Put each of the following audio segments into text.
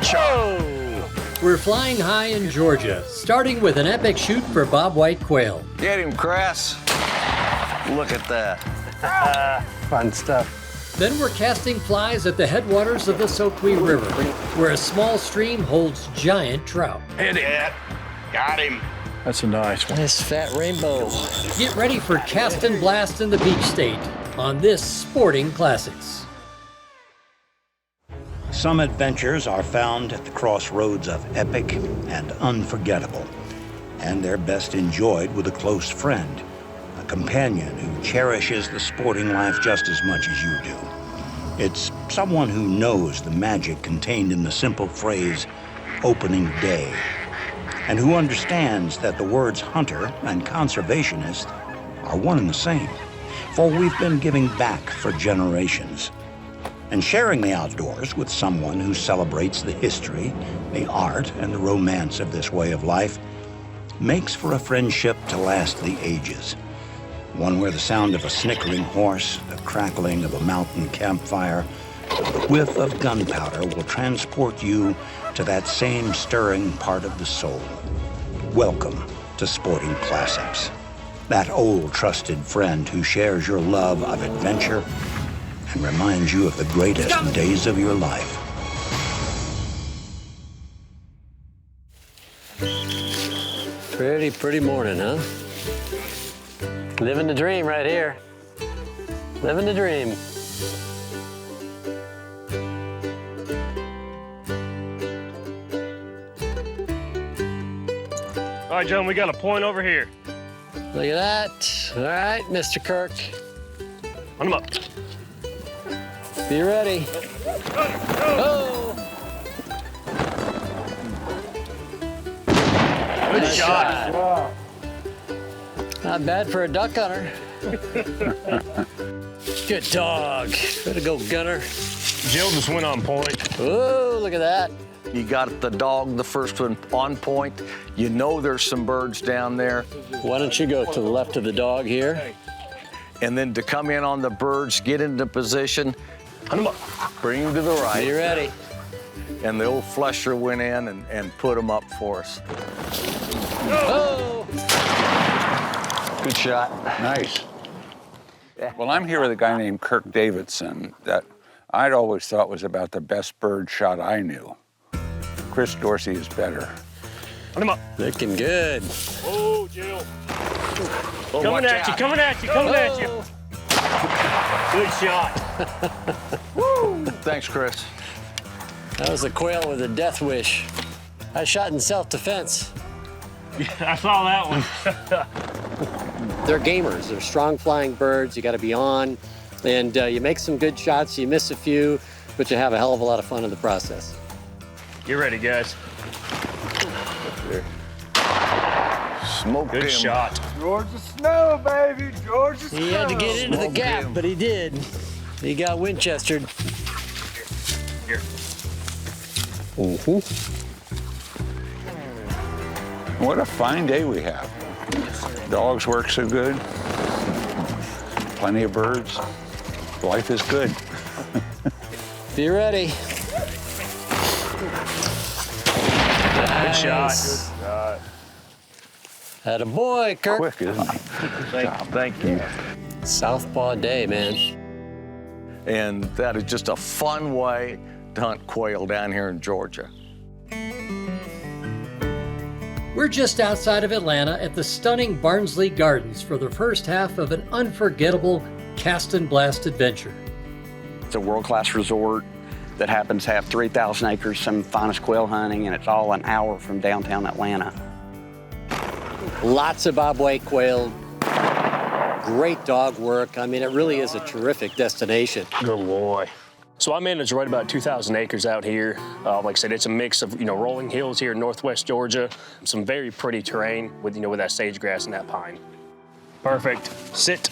Good shot. We're flying high in Georgia, starting with an epic shoot for bobwhite quail. Get him, Chris. Look at that. Fun stuff. Then we're casting flies at the headwaters of the Soquee River, where a small stream holds giant trout. Hit it. Got him. That's a nice one. Nice fat rainbow. Get ready for Cast and Blast in the Beach State on this Sporting Classics. Some adventures are found at the crossroads of epic and unforgettable, and they're best enjoyed with a close friend, a companion who cherishes the sporting life just as much as you do. It's someone who knows the magic contained in the simple phrase, opening day, and who understands that the words hunter and conservationist are one and the same, for we've been giving back for generations. And sharing the outdoors with someone who celebrates the history, the art, and the romance of this way of life makes for a friendship to last the ages. One where the sound of a snickering horse, the crackling of a mountain campfire, the whiff of gunpowder will transport you to that same stirring part of the soul. Welcome to Sporting Classics. That old trusted friend who shares your love of adventure and reminds you of the greatest days of your life. Pretty morning, huh? Living the dream right here. Living the dream. All right, John, we got a point over here. Look at that. All right, Mr. Kirk. Run him up. Be ready. Oh! Good shot. Not bad for a duck hunter. Good dog. Way to go, Gunner. Jill just went on point. Oh, look at that. You got the dog, the first one, on point. You know there's some birds down there. Why don't you go to the left of the dog here? And then to come in on the birds, get into position, Hunt him up. bring him to the right. Be ready. And the old flesher went in and put him up for us. Oh! Good shot. Nice. Well, I'm here with a guy named Kirk Davidson that I'd always thought was about the best bird shot I knew. Chris Dorsey is better. Hunt him up. Looking good. Oh, Jill. Oh, Coming watch at you, out. coming at you, coming at you. Good shot. Woo! Thanks, Chris. That was a quail with a death wish. I shot in self-defense. I saw that one. They're gamers. They're strong flying birds. You got to be on. And you make some good shots. You miss a few, but you have a hell of a lot of fun in the process. Get ready, guys. Smoke Good him. shot. Georgia snow, baby. Georgia snow. He had to get into the Smoke gap, him. but he did. He got Winchestered. Here. What a fine day we have. Dogs work so good. Plenty of birds. Life is good. Be ready. Good shot. Nice. Attaboy, Kirk. Quick, isn't he? Thank you. Southpaw day, man. And that is just a fun way to hunt quail down here in Georgia. We're just outside of Atlanta at the stunning Barnsley Gardens for the first half of an unforgettable Cast and Blast adventure. It's a world-class resort that happens to have 3,000 acres, some finest quail hunting, and it's all an hour from downtown Atlanta. Lots of bobwhite quail. Great dog work. I mean, it really is a terrific destination. Good boy. So I manage right about 2,000 acres out here. Like I said, it's a mix of, rolling hills here in northwest Georgia, some very pretty terrain with, with that sage grass and that pine. Perfect. Sit.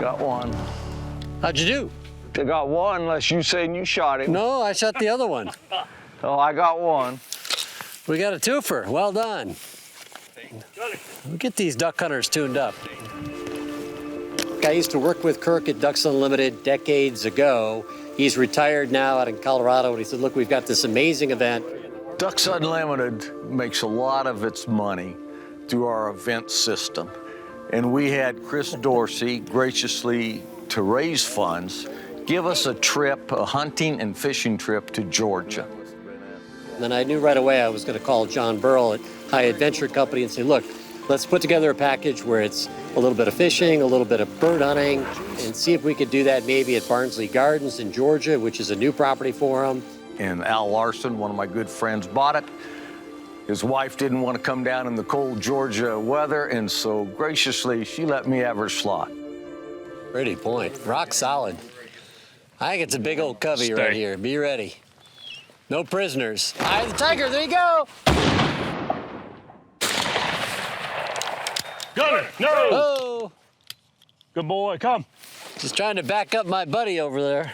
Got one. How'd you do? I got one, unless you saying you shot him. No, I shot the other one. Oh, I got one. We got a twofer. Well done. We'll get these duck hunters tuned up. I used to work with Kirk at Ducks Unlimited decades ago. He's retired now out in Colorado, and he said, look, we've got this amazing event. Ducks Unlimited makes a lot of its money through our event system. And we had Chris Dorsey graciously, to raise funds, give us a trip, a hunting and fishing trip to Georgia. And then I knew right away I was going to call John Burrell at High Adventure Company and say, look, let's put together a package where it's a little bit of fishing, a little bit of bird hunting, and see if we could do that maybe at Barnsley Gardens in Georgia, which is a new property for him. And Al Larson, one of my good friends, bought it. His wife didn't want to come down in the cold Georgia weather, and so graciously, she let me have her slot. Pretty point. Rock solid. I think it's a big old covey right here. Be ready. No prisoners. Eye of the tiger, there you go. Gunner, no! Oh, Good boy, come. just trying to back up my buddy over there.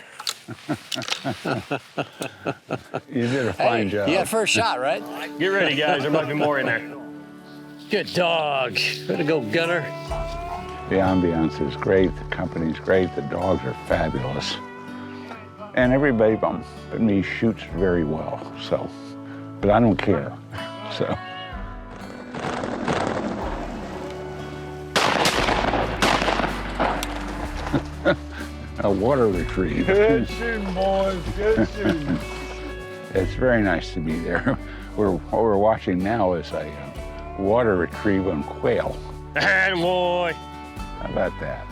You did a fine job. You got first shot, right? Get ready, guys. There might be more in there. Good dog. Way to go, Gunner. The ambiance is great, the company's great, the dogs are fabulous. And everybody but me shoots very well, so, but I don't care, so. A water retrieve. Good shooting, boys. Good shooting. It's very nice to be there. What we're watching now is a water retrieve on quail. And boy. How about that?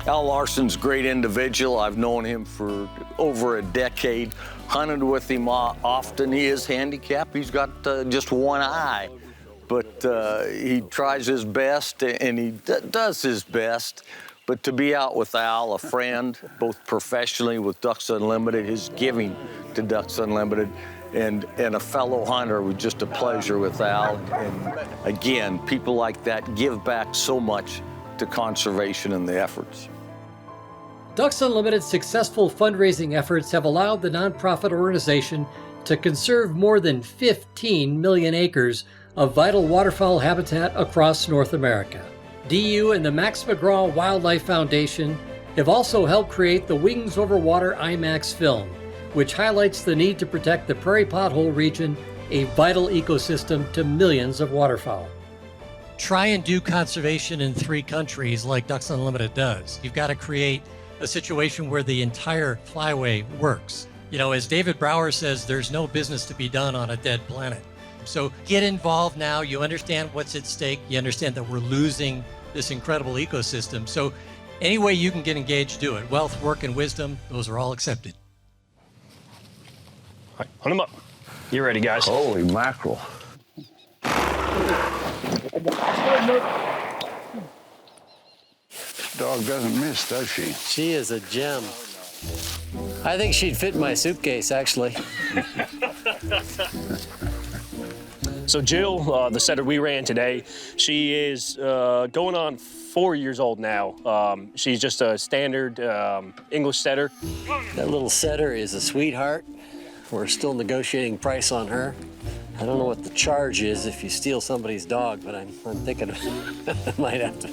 Al Larson's a great individual. I've known him for over a decade, hunted with him often. He is handicapped. He's got just one eye, but he tries his best and he does his best. But to be out with Al, a friend, both professionally with Ducks Unlimited, his giving to Ducks Unlimited, and a fellow hunter was just a pleasure with Al. And again, people like that give back so much to conservation and the efforts. Ducks Unlimited's successful fundraising efforts have allowed the nonprofit organization to conserve more than 15 million acres of vital waterfowl habitat across North America. DU and the Max McGraw Wildlife Foundation have also helped create the Wings Over Water IMAX film, which highlights the need to protect the prairie pothole region, a vital ecosystem to millions of waterfowl. Try and do conservation in 3 countries like Ducks Unlimited does. You've got to create a situation where the entire flyway works. You know, as David Brower says, there's no business to be done on a dead planet. So get involved now. You understand what's at stake. You understand that we're losing this incredible ecosystem. So any way you can get engaged, do it. Wealth, work, and wisdom, those are all accepted. All right, hunt him up. You ready, guys? Holy mackerel. This dog doesn't miss, does she? She is a gem. I think she'd fit in my suitcase, actually. So Jill, the setter we ran today, she is going on 4 years old now. She's just a standard English setter. That little setter is a sweetheart. We're still negotiating price on her. I don't know what the charge is if you steal somebody's dog, but I'm thinking I might have to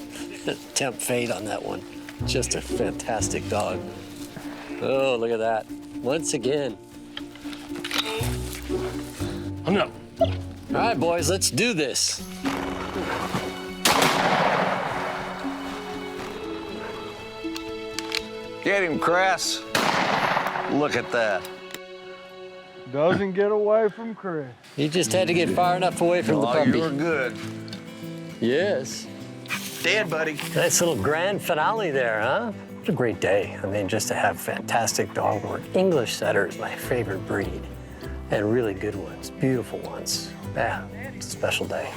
tempt fate on that one. Just a fantastic dog. Oh, look at that. Once again. Hunt him up. All right, boys, let's do this. Get him, Chris. Look at that. Doesn't get away from Chris. You just had to get far enough away from the puppy. You're good. Yes. Dead, buddy. Nice little grand finale there, huh? What a great day. I mean, just to have fantastic dog work. English setter is my favorite breed. And really good ones, beautiful ones. Yeah, it's a special day.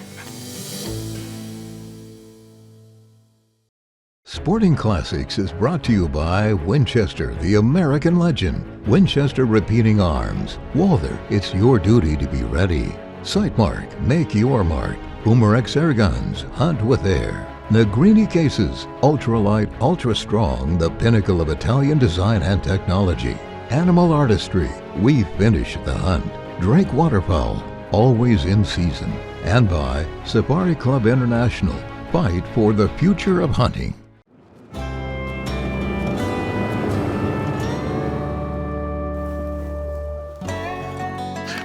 Sporting Classics is brought to you by Winchester, the American legend. Winchester Repeating Arms. Walther, it's your duty to be ready. Sightmark, make your mark. Boomer X Air Guns, hunt with air. Negrini Cases, ultralight, ultra strong, the pinnacle of Italian design and technology. Animal Artistry, we finish the hunt. Drake Waterfowl, always in season. And by Safari Club International, Fight for the future of hunting.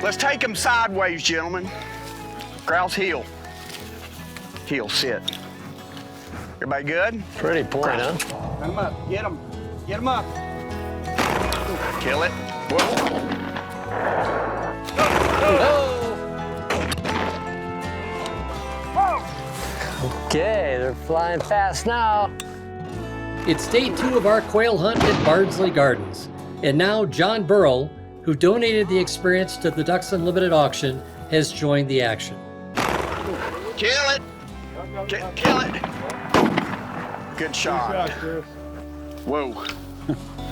Let's take him sideways, gentlemen. Grouse heel. Heel, sit. Everybody good? Pretty point, huh? Cut him up. Get him. Get him up. Kill it. Whoa. Okay, they're flying fast now. It's day 2 of our quail hunt at Bardsley Gardens. And now John Burrell, who donated the experience to the Ducks Unlimited auction, has joined the action. Kill it. Kill it. Good shot. Good shot, Chris. Whoa.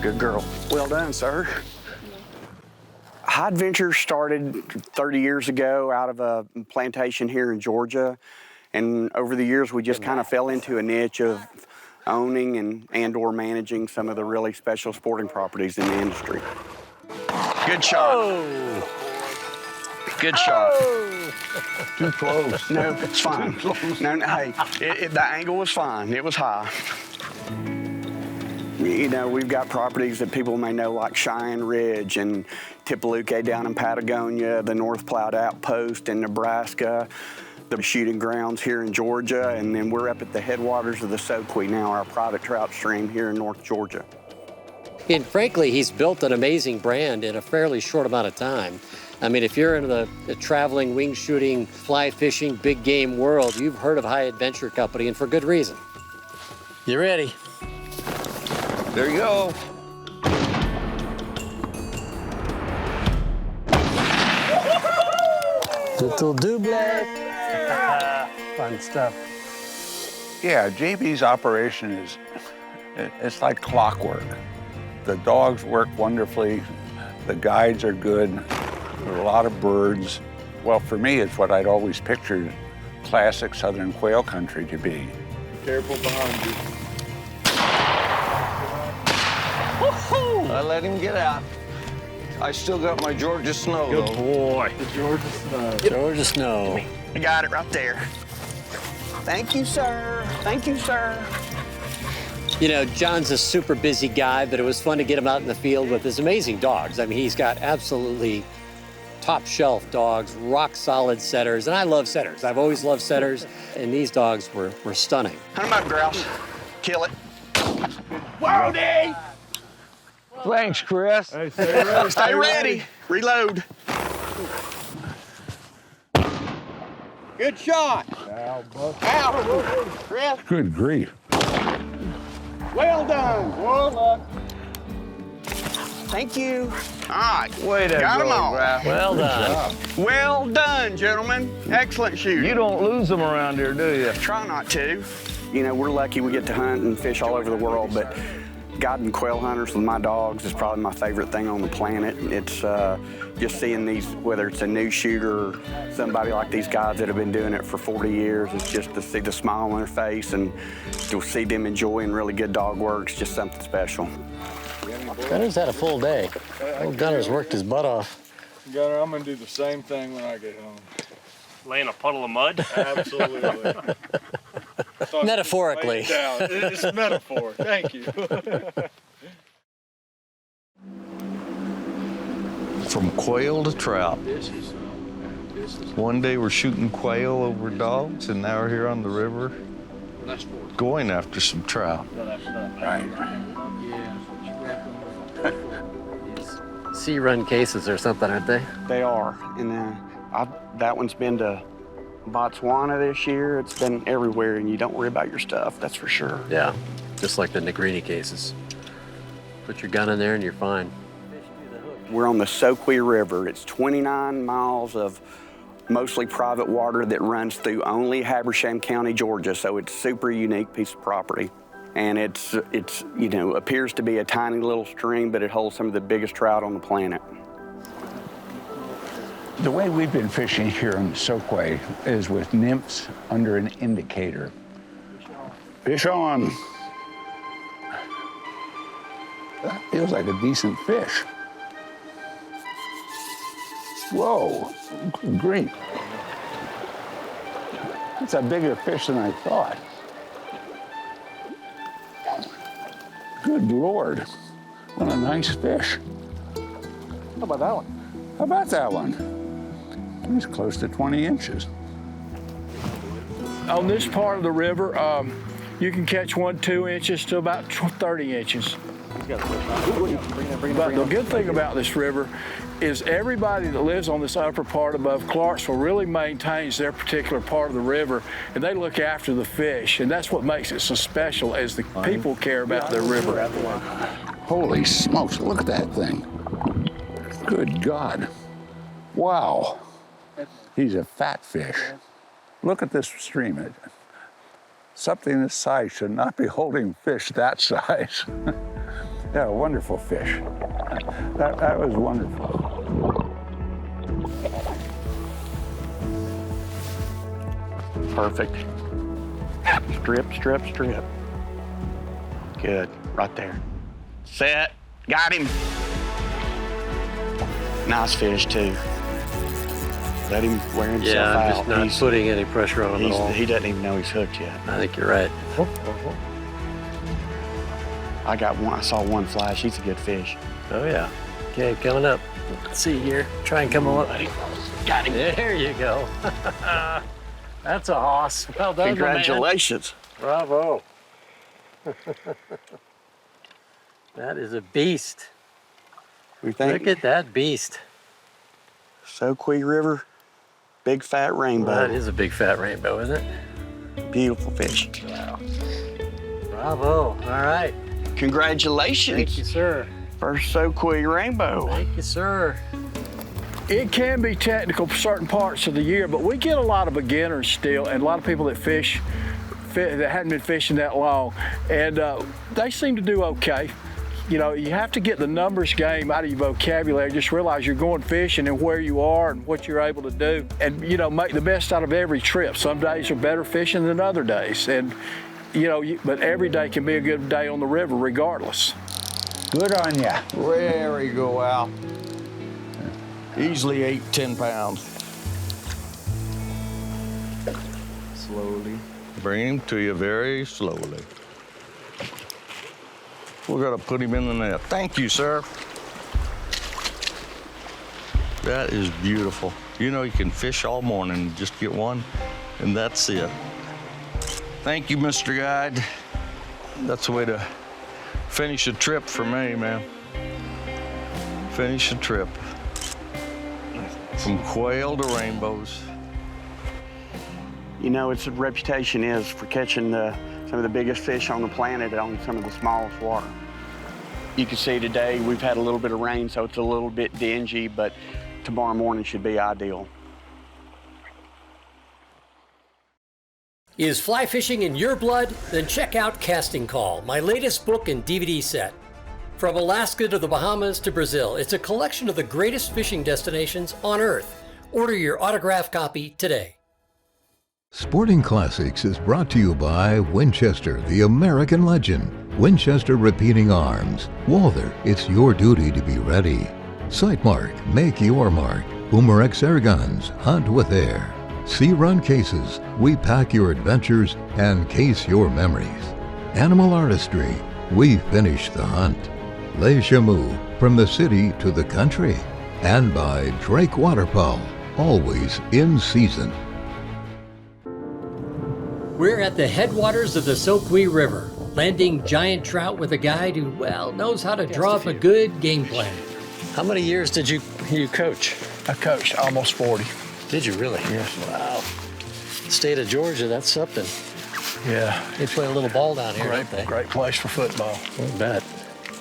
Good girl. Well done, sir. High Adventure started 30 years ago out of a plantation here in Georgia. And over the years, we just kind of fell into a niche of owning and or managing some of the really special sporting properties in the industry. Good shot. Oh. Good shot. Too close. No, it's fine. No, hey, the angle was fine. It was high. You know, we've got properties that people may know like Cheyenne Ridge and Tipaluque down in Patagonia, the North Platte Outpost in Nebraska, the shooting grounds here in Georgia, and then we're up at the headwaters of the Soquel now, our private trout stream here in North Georgia. And frankly, he's built an amazing brand in a fairly short amount of time. I mean, if you're in the traveling, wing shooting, fly fishing, big game world, you've heard of High Adventure Company, and for good reason. You ready? There you go. Little double. Fun stuff. Yeah, JB's operation it's like clockwork. The dogs work wonderfully. The guides are good. There are a lot of birds. Well, for me, it's what I'd always pictured classic southern quail country to be. Careful behind you. Woohoo! I let him get out. I still got my Georgia snow, Good though. boy. The Georgia snow. Georgia snow. I got it right there. Thank you, sir. Thank you, sir. You know, John's a super busy guy, but it was fun to get him out in the field with his amazing dogs. I mean, he's got absolutely top shelf dogs, rock solid setters, and I love setters. I've always loved setters, and these dogs were stunning. Hunt him up, grouse. Kill it. Whoa, Thanks, Chris. Hey, stay ready. Stay ready. Reload. Good shot. Ow, Buck. Ow. Chris, Good grief. well done. Good luck. Thank you. All right. Way to Got go, 'em all. Raph. Well done. Well done, gentlemen. Excellent shooting. You don't lose them around here, do you? Try not to. You know, we're lucky we get to hunt and fish all over the world, but guiding quail hunters with my dogs is probably my favorite thing on the planet. It's just seeing these, whether it's a new shooter or somebody like these guys that have been doing it for 40 years, it's just to see the smile on their face and to see them enjoying really good dog work. It's just something special. Gunner's had a full day. Old Gunner's worked his butt off. Gunner, I'm gonna do the same thing when I get home. Lay in a puddle of mud. Absolutely. Metaphorically. It's a metaphor. Thank you. From quail to trout. One day we're shooting quail over dogs, and now we're here on the river going after some trout. Sea run cases or something, aren't they? They are, and that one's been to Botswana this year. It's been everywhere, and you don't worry about your stuff, that's for sure. Yeah, just like the Negrini cases. Put your gun in there and you're fine. We're on the Soquel River. It's 29 miles of mostly private water that runs through only Habersham County, Georgia, so it's a super unique piece of property. And it's you know, appears to be a tiny little stream, but it holds some of the biggest trout on the planet. The way we've been fishing here in the Soquel is with nymphs under an indicator. Fish on. That feels like a decent fish. Whoa, good grief. That's a bigger fish than I thought. Good Lord, what a nice fish. How about that one? How about that one? He's close to 20 inches. On this part of the river, you can catch 2 inches to about 30 inches. But the good thing about this river is everybody that lives on this upper part above Clarksville really maintains their particular part of the river, and they look after the fish, and that's what makes it so special, as the people care about their river. Holy smokes, look at that thing. Good God. Wow. He's a fat fish. Look at this stream. Something this size should not be holding fish that size. Yeah, a wonderful fish. That was wonderful. Perfect. Strip, strip, strip. Good, right there. Set, got him. Nice fish too. Let him wear himself out. Yeah, I'm just not putting any pressure on him at all. He doesn't even know he's hooked yet. I think you're right. I got one. I saw one flash. He's a good fish. Oh yeah. Okay, coming up. Let's see here. Try and come up. Got him. There you go. That's a hoss. Well done, Congratulations. Man. Bravo. That is a beast. We think. Look at that beast. Soquet River, big fat rainbow. That is a big fat rainbow, isn't it? Beautiful fish. Wow. Bravo. All right. Congratulations. Thank you, sir. First Soquet rainbow. Thank you, sir. It can be technical for certain parts of the year, but we get a lot of beginners still, and a lot of people that fish that hadn't been fishing that long, and they seem to do okay. You know, you have to get the numbers game out of your vocabulary. Just realize you're going fishing and where you are and what you're able to do, and you know, make the best out of every trip. Some days are better fishing than other days, and you know, but every day can be a good day on the river, regardless. Good on ya. There you go, Al. Easily 8-10 pounds. Slowly. Bring him to you very slowly. We're gonna put him in the net. Thank you, sir. That is beautiful. You know, you can fish all morning and just get one, and that's it. Thank you, Mr. Guide. That's the way to finish a trip for me, man. Finish a trip. From quail to rainbows. You know, its reputation is for catching some of the biggest fish on the planet on some of the smallest water. You can see today we've had a little bit of rain, so it's a little bit dingy, but tomorrow morning should be ideal. Is fly fishing in your blood? Then check out Casting Call, my latest book and DVD set. From Alaska to the Bahamas to Brazil, it's a collection of the greatest fishing destinations on Earth. Order your autographed copy today. Sporting Classics is brought to you by Winchester, the American legend. Winchester Repeating Arms. Walther, it's your duty to be ready. Sightmark, make your mark. Boomerex Air Guns, hunt with air. Sea Run Cases, we pack your adventures and case your memories. Animal Artistry, we finish the hunt. Les Chamoux, from the city to the country. And by Drake Waterfowl, always in season. We're at the headwaters of the Soquet River, landing giant trout with a guide who, well, knows how to draw up a good game plan. How many years did you coach? I coached almost 40. Did you really? Yes. Wow. State of Georgia, that's something. Yeah. They play a little ball down here, don't they? Great place for football. I bet.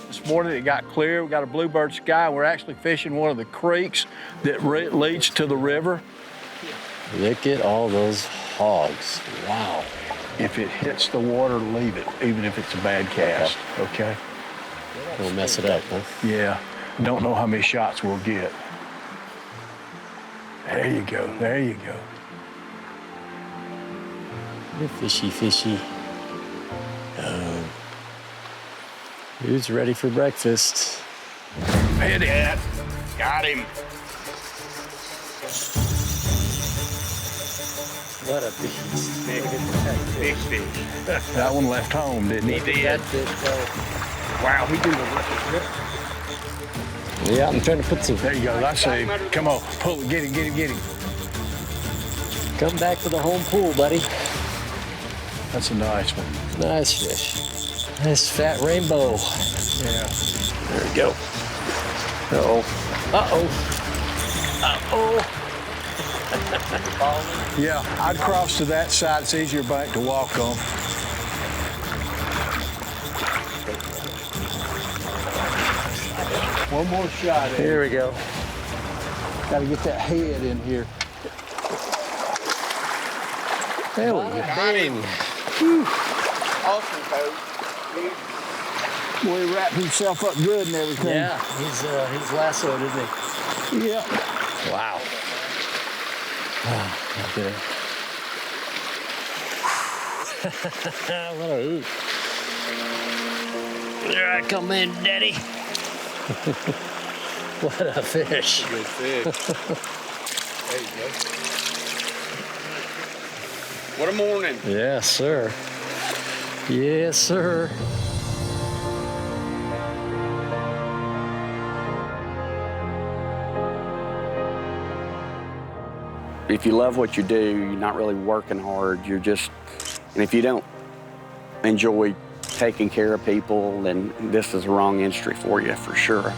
This morning it got clear. We got a bluebird sky. We're actually fishing one of the creeks that leads to the river. Look at all those hogs. Wow. If it hits the water, leave it, even if it's a bad cast, okay? Don't mess it up, huh? Yeah. Don't know how many shots we'll get. There you go. There you go. Fishy, fishy. Oh. Who's ready for breakfast? Hit it. Got him. What a beast. Big fish. That one left home, didn't he? He did. That did go. Wow, he did a Yeah, I'm trying to put some. There you go. I see him. Come on, pull it. Get him, get him, get him. Come back to the home pool, buddy. That's a nice one. Nice fish. Nice fat rainbow. Yeah. There we go. Uh-oh. Uh-oh. Uh-oh. Yeah, I'd cross to that side. It's easier bank to walk on. One more shot. Here we go. Got to get that head in here. There we go. Bang. awesome, Coach. Boy, he wrapped himself up good and everything. Yeah, he's lassoed, isn't he? Yeah. Wow. Oh, okay. What a hoot. There I come in, Daddy. What a fish. Good fish. There you go. What a morning. Yes, sir. Yes, sir. If you love what you do, you're not really working hard. You're just, and if you don't enjoy taking care of people, then this is the wrong industry for you, for sure.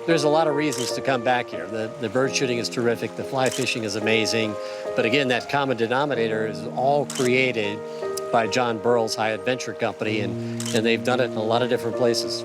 There's a lot of reasons to come back here. The bird shooting is terrific, the fly fishing is amazing, but again, that common denominator is all created by John Burrell's High Adventure Company, and they've done it in a lot of different places.